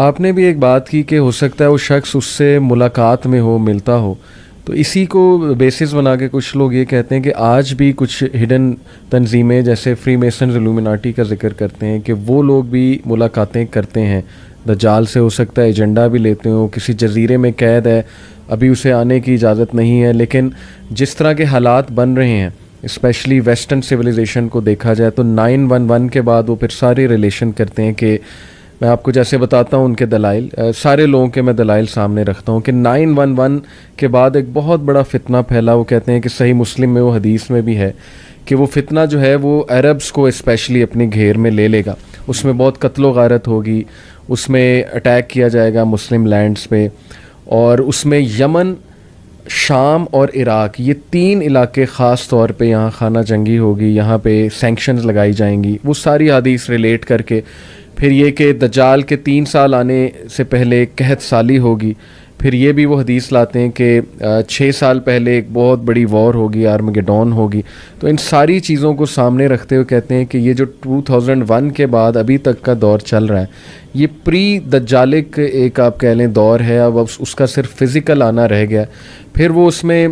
آپ نے بھی ایک بات کی کہ ہو سکتا ہے وہ شخص اس سے ملاقات میں ہو, ملتا ہو, تو اسی کو بیسس بنا کے کچھ لوگ یہ کہتے ہیں کہ آج بھی کچھ ہڈن تنظیمیں جیسے فری میسنز الومناٹی کا ذکر کرتے ہیں کہ وہ لوگ بھی ملاقاتیں کرتے ہیں دجال سے. ہو سکتا ہے ایجنڈا بھی لیتے ہوں, کسی جزیرے میں قید ہے, ابھی اسے آنے کی اجازت نہیں ہے, لیکن جس طرح کے حالات بن رہے ہیں اسپیشلی ویسٹرن سویلائزیشن کو دیکھا جائے تو 9/11 کے بعد وہ پھر سارے ریلیشن کرتے ہیں کہ میں آپ کو جیسے بتاتا ہوں ان کے دلائل, سارے لوگوں کے میں دلائل سامنے رکھتا ہوں کہ 9/11 کے بعد ایک بہت بڑا فتنہ پھیلا. وہ کہتے ہیں کہ صحیح مسلم میں وہ حدیث میں بھی ہے کہ وہ فتنہ جو ہے وہ عربز کو اسپیشلی اپنے گھیر میں لے لے گا, اس میں بہت قتل و غارت ہوگی, اس میں اٹیک کیا جائے گا مسلم لینڈز پہ, اور اس میں یمن, شام اور عراق یہ 3 علاقے خاص طور پہ یہاں خانہ جنگی ہوگی, یہاں پہ سینکشنز لگائی جائیں گی. وہ ساری حدیث ریلیٹ کر کے پھر یہ کہ دجال کے 3 سال آنے سے پہلے قحط سالی ہوگی, پھر یہ بھی وہ حدیث لاتے ہیں کہ 6 سال پہلے ایک بہت بڑی وار ہوگی, آرمگیڈون ہوگی. تو ان ساری چیزوں کو سامنے رکھتے ہوئے کہتے ہیں کہ یہ جو 2001 کے بعد ابھی تک کا دور چل رہا ہے یہ پری دجالک ایک آپ کہہ لیں دور ہے. اب اس کا صرف فزیکل آنا رہ گیا. پھر وہ اس میں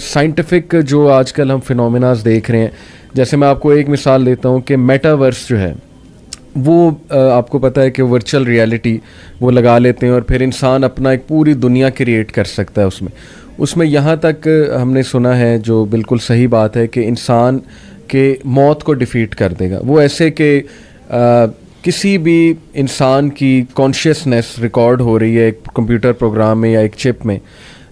سائنٹیفک جو آج کل ہم فینومیناز دیکھ رہے ہیں, جیسے میں آپ کو ایک مثال دیتا ہوں کہ میٹاورس جو ہے وہ آپ کو پتہ ہے کہ ورچوئل ریالٹی وہ لگا لیتے ہیں اور پھر انسان اپنا ایک پوری دنیا کریٹ کر سکتا ہے اس میں یہاں تک ہم نے سنا ہے, جو بالکل صحیح بات ہے, کہ انسان کے موت کو ڈیفیٹ کر دے گا. وہ ایسے کہ کسی بھی انسان کی کانشیسنیس ریکارڈ ہو رہی ہے ایک کمپیوٹر پروگرام میں یا ایک چپ میں,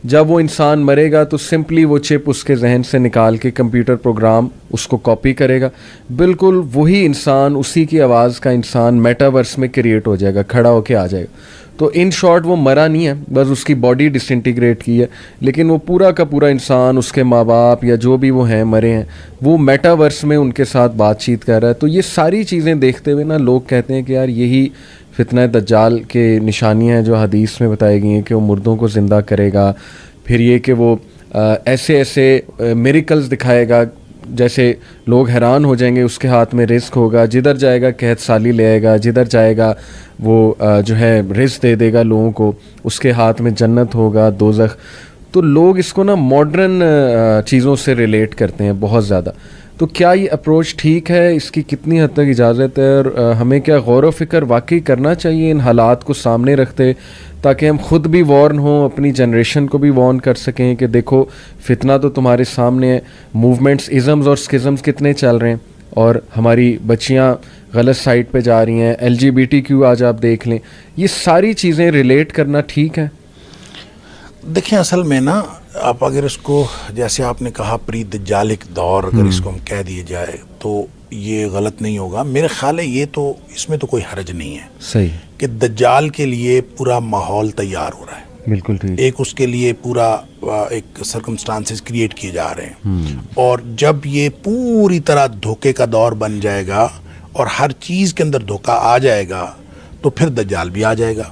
جب وہ انسان مرے گا تو سمپلی وہ چپ اس کے ذہن سے نکال کے کمپیوٹر پروگرام اس کو کاپی کرے گا, بالکل وہی انسان, اسی کی آواز کا انسان میٹاورس میں کریٹ ہو جائے گا, کھڑا ہو کے آ جائے گا. تو ان شارٹ وہ مرا نہیں ہے, بس اس کی باڈی ڈس انٹیگریٹ کی ہے, لیکن وہ پورا کا پورا انسان, اس کے ماں باپ یا جو بھی وہ ہیں مرے ہیں, وہ میٹاورس میں ان کے ساتھ بات چیت کر رہا ہے. تو یہ ساری چیزیں دیکھتے ہوئے نا لوگ کہتے ہیں کہ یار یہی فتنہ دجال کے نشانیاں ہیں جو حدیث میں بتائی گئی ہیں کہ وہ مردوں کو زندہ کرے گا, پھر یہ کہ وہ ایسے ایسے میریکلز دکھائے گا جیسے لوگ حیران ہو جائیں گے. اس کے ہاتھ میں رزق ہوگا, جدھر جائے گا قحط سالی لے آئے گا, جدھر جائے گا وہ جو ہے رزق دے دے گا لوگوں کو, اس کے ہاتھ میں جنت ہوگا, دوزخ. تو لوگ اس کو نا ماڈرن چیزوں سے ریلیٹ کرتے ہیں بہت زیادہ. تو کیا یہ اپروچ ٹھیک ہے, اس کی کتنی حد تک اجازت ہے, اور ہمیں کیا غور و فکر واقعی کرنا چاہیے ان حالات کو سامنے رکھتے, تاکہ ہم خود بھی وارن ہوں, اپنی جنریشن کو بھی وارن کر سکیں کہ دیکھو فتنہ تو تمہارے سامنے ہے, موومنٹس ازمز اور اسکزمز کتنے چل رہے ہیں, اور ہماری بچیاں غلط سائٹ پہ جا رہی ہیں, LGBTQ آج آپ دیکھ لیں, یہ ساری چیزیں ریلیٹ کرنا ٹھیک ہے؟ دیکھیں اصل میں نا آپ اگر اس کو جیسے آپ نے کہا پری دجالک دور اگر اس کو ہم کہہ دیے جائے تو یہ غلط نہیں ہوگا. میرے خیال ہے یہ تو اس میں تو کوئی حرج نہیں ہے صحیح کہ دجال کے لیے پورا ماحول تیار ہو رہا ہے. بالکل ٹھیک. ایک اس کے لیے پورا ایک سرکمسٹانسز کریٹ کیے جا رہے ہیں, اور جب یہ پوری طرح دھوکے کا دور بن جائے گا اور ہر چیز کے اندر دھوکہ آ جائے گا تو پھر دجال بھی آ جائے گا.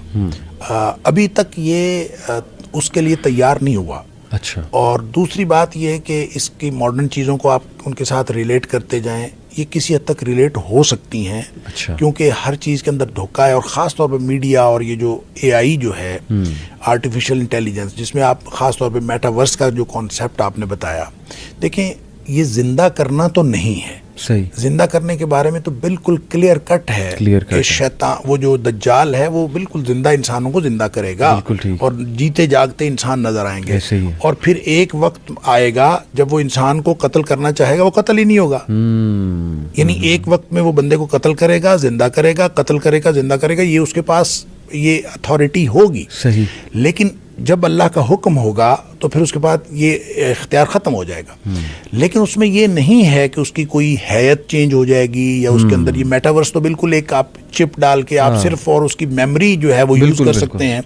ابھی تک یہ اس کے لیے تیار نہیں ہوا. اچھا. اور دوسری بات یہ ہے کہ اس کی ماڈرن چیزوں کو آپ ان کے ساتھ ریلیٹ کرتے جائیں, یہ کسی حد تک ریلیٹ ہو سکتی ہیں. اچھا. کیونکہ ہر چیز کے اندر دھوکہ ہے, اور خاص طور پہ میڈیا اور یہ جو AI جو ہے آرٹیفیشل انٹیلیجنس, جس میں آپ خاص طور پہ میٹاورس کا جو کانسیپٹ آپ نے بتایا, دیکھیں یہ زندہ کرنا تو نہیں ہے. صحیح. زندہ کرنے کے بارے میں تو بالکل کلیئر کٹ ہے کہ شیطان وہ جو دجال ہے وہ بالکل زندہ انسانوں کو زندہ کرے گا, اور جیتے جاگتے انسان نظر آئیں گے. اور پھر ایک وقت آئے گا جب وہ انسان کو قتل کرنا چاہے گا, وہ قتل ہی نہیں ہوگا. یعنی ایک وقت میں وہ بندے کو قتل کرے گا, زندہ کرے گا, قتل کرے گا, زندہ کرے گا, یہ اس کے پاس یہ اتھارٹی ہوگی. صحیح. لیکن جب اللہ کا حکم ہوگا تو پھر اس کے بعد یہ اختیار ختم ہو جائے گا. لیکن اس میں یہ نہیں ہے کہ اس کی کوئی حیت چینج ہو جائے گی, یا اس کے اندر یہ میٹاورس تو بالکل ایک آپ چپ ڈال کے آپ صرف اور اس کی میموری جو ہے وہ یوز کر سکتے ہیں.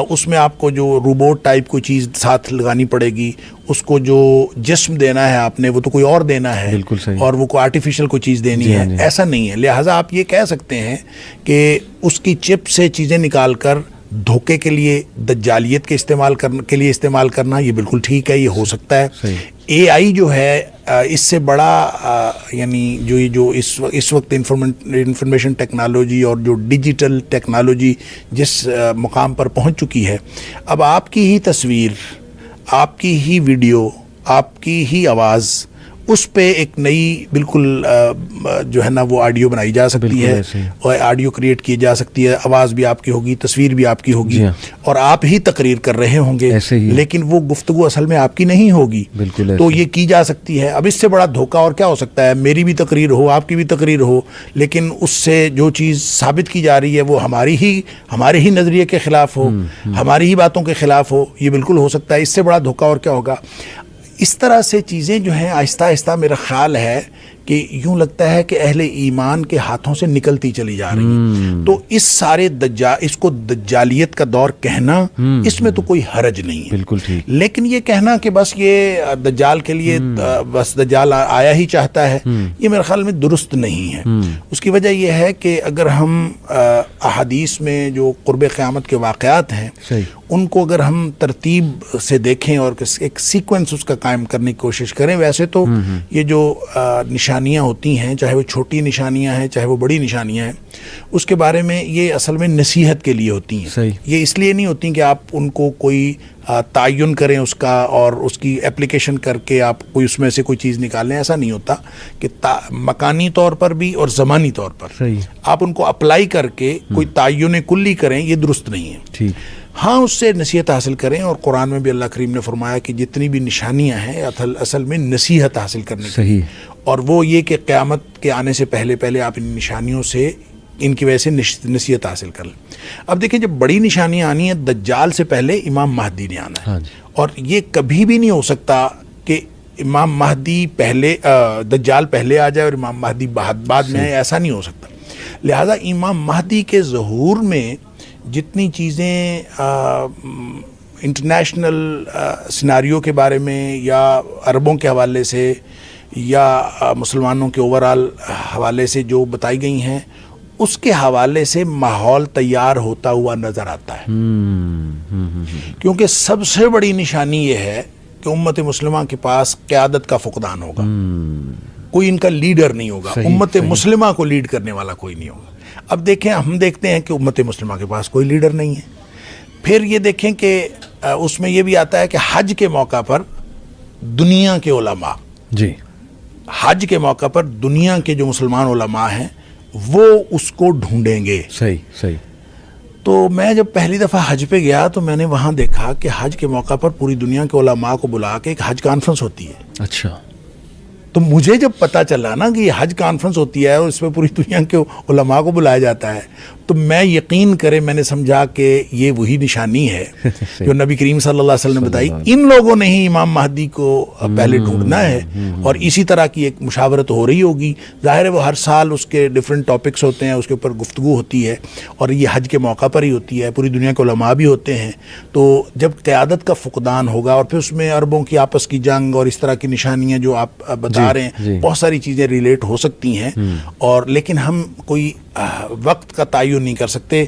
اس میں آپ کو جو روبوٹ ٹائپ کوئی چیز ساتھ لگانی پڑے گی, اس کو جو جسم دینا ہے آپ نے وہ تو کوئی اور دینا ہے, اور وہ کوئی آرٹیفیشیل کوئی چیز دینی ہے, ایسا نہیں ہے. لہٰذا آپ یہ کہہ سکتے ہیں کہ اس کی چپ سے چیزیں نکال کر دھوکے کے لیے, دجالیت کے استعمال کے لیے استعمال کرنا یہ بالکل ٹھیک ہے, یہ ہو سکتا ہے. AI جو ہے اس سے بڑا یعنی جو اس وقت انفارمیشن ٹیکنالوجی اور جو ڈیجیٹل ٹیکنالوجی جس مقام پر پہنچ چکی ہے، اب آپ کی ہی تصویر، آپ کی ہی ویڈیو، آپ کی ہی آواز، اس پہ ایک نئی بالکل جو ہے نا وہ آڈیو بنائی جا سکتی ہے، اور آڈیو کریٹ کی جا سکتی ہے، آواز بھی آپ کی ہوگی، تصویر بھی آپ کی ہوگی، اور آپ ہی تقریر کر رہے ہوں گے، لیکن وہ گفتگو اصل میں آپ کی نہیں ہوگی، تو یہ کی جا سکتی ہے۔ اب اس سے بڑا دھوکہ اور کیا ہو سکتا ہے؟ میری بھی تقریر ہو، آپ کی بھی تقریر ہو، لیکن اس سے جو چیز ثابت کی جا رہی ہے وہ ہمارے ہی نظریے کے خلاف ہو، ہماری ہی باتوں کے خلاف ہو، یہ بالکل ہو سکتا ہے۔ اس سے بڑا دھوکہ اور کیا ہوگا؟ اس طرح سے چیزیں جو ہیں آہستہ آہستہ میرا خیال ہے کہ یوں لگتا ہے کہ اہل ایمان کے ہاتھوں سے نکلتی چلی جا رہی ہیں۔ تو اس سارے اس کو دجالیت کا دور کہنا، اس میں تو کوئی حرج نہیں ہے، بالکل ٹھیک، لیکن یہ کہنا کہ بس یہ دجال کے لیے بس دجال آیا ہی چاہتا ہے، یہ میرے خیال میں درست نہیں ہے۔ اس کی وجہ یہ ہے کہ اگر ہم احادیث میں جو قرب قیامت کے واقعات ہیں ان کو اگر ہم ترتیب سے دیکھیں اور ایک سیکوینس اس کا قائم کرنے کی کوشش کریں، ویسے تو یہ جو نشانیاں ہوتی ہیں، چاہے وہ چھوٹی نشانیاں ہیں چاہے وہ بڑی نشانیاں ہیں، اس کے بارے میں یہ اصل میں نصیحت کے لیے ہوتی ہیں۔ یہ اس لیے نہیں ہوتی کہ آپ ان کو کوئی تعین کریں اس کا اور اس کی اپلیکیشن کر کے آپ کوئی اس میں سے کوئی چیز نکالیں، ایسا نہیں ہوتا کہ مکانی طور پر بھی اور زمانی طور پر آپ ان کو اپلائی کر کے کوئی تعین کلی کریں، یہ درست نہیں ہے۔ ہاں، اس سے نصیحت حاصل کریں، اور قرآن میں بھی اللہ کریم نے فرمایا کہ جتنی بھی نشانیاں ہیں اصل میں نصیحت حاصل کرنے کی، اور وہ یہ کہ قیامت کے آنے سے پہلے آپ ان نشانیوں سے، ان کی وجہ سے نصیحت حاصل کر لیں۔ اب دیکھیں، جب بڑی نشانیاں آنی ہیں، دجال سے پہلے امام مہدی نے آنا ہے، اور یہ کبھی بھی نہیں ہو سکتا کہ امام مہدی پہلے، دجال پہلے آ جائے اور امام مہدی بعد میں آئے، ایسا نہیں ہو سکتا۔ لہذا امام مہدی کے ظہور میں جتنی چیزیں انٹرنیشنل سیناریو کے بارے میں یا عربوں کے حوالے سے یا مسلمانوں کے اوورال حوالے سے جو بتائی گئی ہیں، اس کے حوالے سے ماحول تیار ہوتا ہوا نظر آتا ہے، کیونکہ سب سے بڑی نشانی یہ ہے کہ امت مسلمہ کے پاس قیادت کا فقدان ہوگا، کوئی ان کا لیڈر نہیں ہوگا، امت مسلمہ کو لیڈ کرنے والا کوئی نہیں ہوگا۔ اب دیکھیں، ہم دیکھتے ہیں کہ امت مسلمہ کے پاس کوئی لیڈر نہیں ہے۔ پھر یہ دیکھیں کہ اس میں یہ بھی آتا ہے کہ حج کے موقع پر دنیا کے علماء، حج کے موقع پر دنیا کے جو مسلمان علماء ہیں وہ اس کو ڈھونڈیں گے۔ صحیح۔ تو میں جب پہلی دفعہ حج پہ گیا تو میں نے وہاں دیکھا کہ حج کے موقع پر پوری دنیا کے علماء کو بلا کے ایک حج کانفرنس ہوتی ہے۔ اچھا، تو مجھے جب پتہ چلا نا کہ یہ حج کانفرنس ہوتی ہے اور اس میں پوری دنیا کے علماء کو بلایا جاتا ہے، تو میں یقین کرے میں نے سمجھا کہ یہ وہی نشانی ہے جو نبی کریم صلی اللہ علیہ وسلم نے بتائی۔ ان لوگوں نے ہی امام مہدی کو پہلے ڈھونڈنا ہے، اور اسی طرح کی ایک مشاورت ہو رہی ہوگی۔ ظاہر ہے وہ ہر سال اس کے ڈیفرنٹ ٹاپکس ہوتے ہیں، اس کے اوپر گفتگو ہوتی ہے، اور یہ حج کے موقع پر ہی ہوتی ہے، پوری دنیا کے علماء بھی ہوتے ہیں۔ تو جب قیادت کا فقدان ہوگا، اور پھر اس میں عربوں کی آپس کی جنگ اور اس طرح کی نشانیاں جو آپ بتا رہے ہیں، بہت ساری چیزیں ریلیٹ ہو سکتی ہیں، اور لیکن ہم کوئی وقت کا تعین نہیں کر سکتے،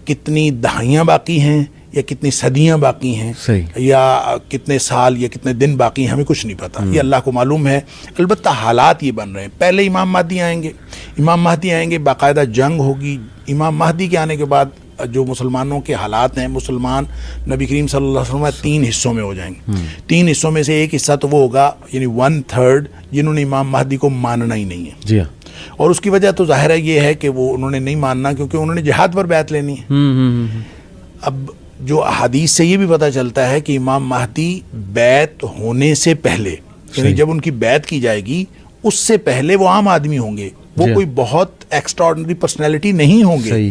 کتنی دہائیاں باقی ہیں یا کتنی صدیاں باقی ہیں، یا کتنے سال یا کتنے دن باقی ہیں، ہمیں کچھ نہیں پتا، یہ اللہ کو معلوم ہے۔ البتہ حالات یہ بن رہے ہیں، پہلے امام مہدی آئیں گے، باقاعدہ جنگ ہوگی۔ امام مہدی کے آنے کے بعد جو مسلمانوں کے حالات ہیں، مسلمان نبی کریم صلی اللہ علیہ وسلم 3 حصوں میں ہو جائیں گے۔ 3 حصوں میں سے ایک حصہ تو وہ ہوگا، یعنی 1/3 جنہوں نے امام مہدی کو ماننا ہی نہیں ہے، اور اس کی وجہ تو ظاہر ہے یہ ہے کہ وہ انہوں نے نہیں ماننا، کیونکہ انہوں نے جہاد پر بیعت لینی ہے۔ اب جو احادیث سے یہ بھی پتہ چلتا ہے کہ امام مہدی بیعت ہونے سے پہلے، یعنی جب ان کی بیعت کی جائے گی اس سے پہلے وہ عام آدمی ہوں گے، وہ کوئی بہت ایکسٹراڈنری پرسنالٹی نہیں ہوں گے۔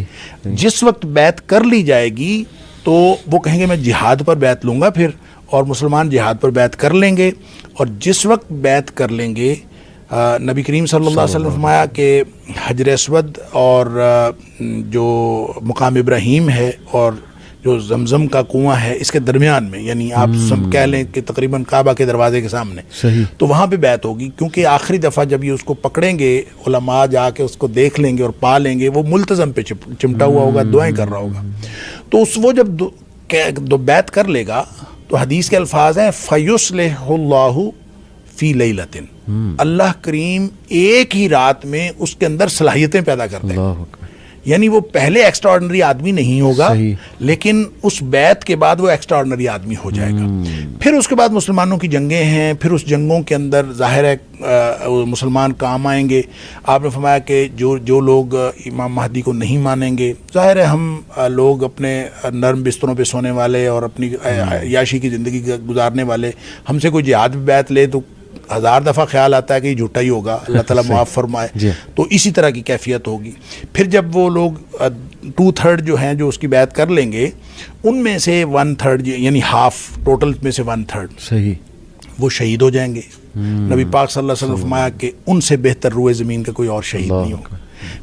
جس وقت بیعت کر لی جائے گی تو وہ کہیں گے میں جہاد پر بیعت لوں گا پھر، اور مسلمان جہاد پر بیعت کر لیں گے، اور جس وقت بیعت کر لیں گے، نبی کریم صلی اللہ علیہ وسلم فرمایا کہ حجر اسود اور جو مقام ابراہیم ہے اور جو زمزم کا کنواں ہے، اس کے درمیان میں، یعنی آپ کہہ لیں کہ تقریباً کعبہ کے دروازے کے سامنے، تو وہاں پہ بیعت ہوگی، کیونکہ آخری دفعہ جب یہ اس کو پکڑیں گے، علماء جا کے اس کو دیکھ لیں گے اور پا لیں گے، وہ ملتزم پہ چمٹا ہوا ہوگا، دعائیں کر رہا ہوگا، تو وہ جب بیعت کر لے گا تو حدیث کے الفاظ ہیں فَيُصْلِحُ اللَّهُ فی لیلتن، اللہ کریم ایک ہی رات میں اس کے اندر صلاحیتیں پیدا کرتے ہیں. اللہ اکبر. یعنی وہ پہلے ایکسٹرا آرڈنری آدمی نہیں ہوگا، لیکن اس بیعت کے بعد وہ ایکسٹرا آرڈنری آدمی ہو جائے گا. پھر اس کے بعد مسلمانوں کی جنگیں ہیں، پھر اس جنگوں کے اندر ظاہر ہے مسلمان کام آئیں گے. آپ نے فرمایا کہ جو لوگ امام مہدی کو نہیں مانیں گے، ظاہر ہے ہم لوگ اپنے نرم بستروں پہ سونے والے اور اپنی عیاشی کی زندگی گزارنے والے، ہم سے کوئی جہاد بھی بیعت لے تو 1000 دفعہ خیال آتا ہے کہ یہ جھوٹا ہی ہوگا، اللہ تعالیٰ معاف فرمائے. تو اسی طرح کی کیفیت ہوگی. پھر جب وہ لوگ 2/3 جو ہیں جو اس کی بیعت کر لیں گے، ان میں سے 1/3 یعنی ہاف، ٹوٹل میں سے 1/3 صحیح وہ شہید ہو جائیں گے. نبی پاک صلی اللہ علیہ وسلم نے فرمایا کہ ان سے بہتر روئے زمین کا کوئی اور شہید نہیں ہوگا.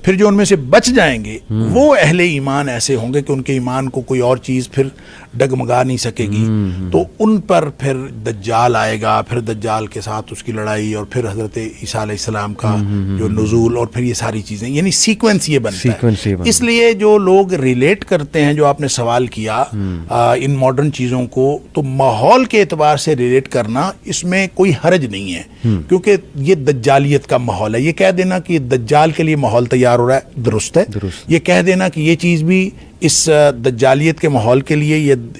پھر جو ان میں سے بچ جائیں گے وہ اہل ایمان ایسے ہوں گے کہ ان کے ایمان کو کوئی اور چیز پھر ڈگمگا نہیں سکے گی. تو ان پر پھر دجال آئے گا، پھر دجال کے ساتھ اس کی لڑائی، اور پھر حضرت عیسیٰ علیہ السلام کا جو نزول، اور پھر یہ ساری چیزیں، یعنی سیکوینس یہ بنتا ہے. اس لیے جو لوگ ریلیٹ کرتے ہیں، جو آپ نے سوال کیا ان ماڈرن چیزوں کو، تو ماحول کے اعتبار سے ریلیٹ کرنا اس میں کوئی حرج نہیں ہے، کیونکہ یہ دجالیت کا ماحول ہے. یہ کہہ دینا کہ دجال کے لیے ماحول تیار ہو رہا ہے، درست ہے. یہ کہہ دینا کہ یہ چیز بھی اس دجالیت کے ماحول کے لیے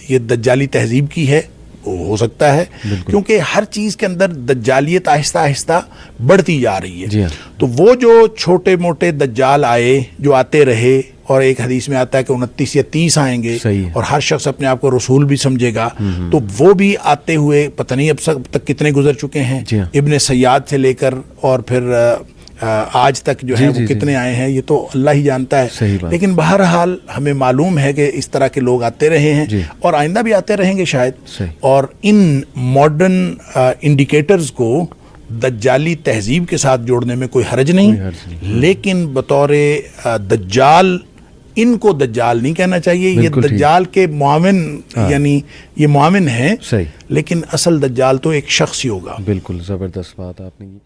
یہ دجالی تہذیب کی ہے، ہو سکتا ہے، کیونکہ ہر چیز کے اندر دجالیت آہستہ آہستہ بڑھتی جا رہی ہے. تو وہ جو چھوٹے موٹے دجال آئے، جو آتے رہے، اور ایک حدیث میں آتا ہے کہ 29 یا 30 آئیں گے، اور ہر شخص اپنے آپ کو رسول بھی سمجھے گا. تو وہ بھی آتے ہوئے پتہ نہیں اب تک کتنے گزر چکے ہیں، ابن سیاد سے لے کر اور پھر آج تک جو ہے وہ کتنے آئے ہیں، یہ تو اللہ ہی جانتا ہے. لیکن بہرحال ہمیں معلوم ہے کہ اس طرح کے لوگ آتے رہے ہیں، اور آئندہ بھی آتے رہیں گے شاید. اور ان ماڈرن انڈیکیٹرز کو دجالی تہذیب کے ساتھ جوڑنے میں کوئی حرج نہیں، لیکن بطور دجال ان کو دجال نہیں کہنا چاہیے. یہ دجال کے معاون، یعنی یہ معاون ہیں، لیکن اصل دجال تو ایک شخص ہی ہوگا. بالکل زبردست بات آپ نے کی.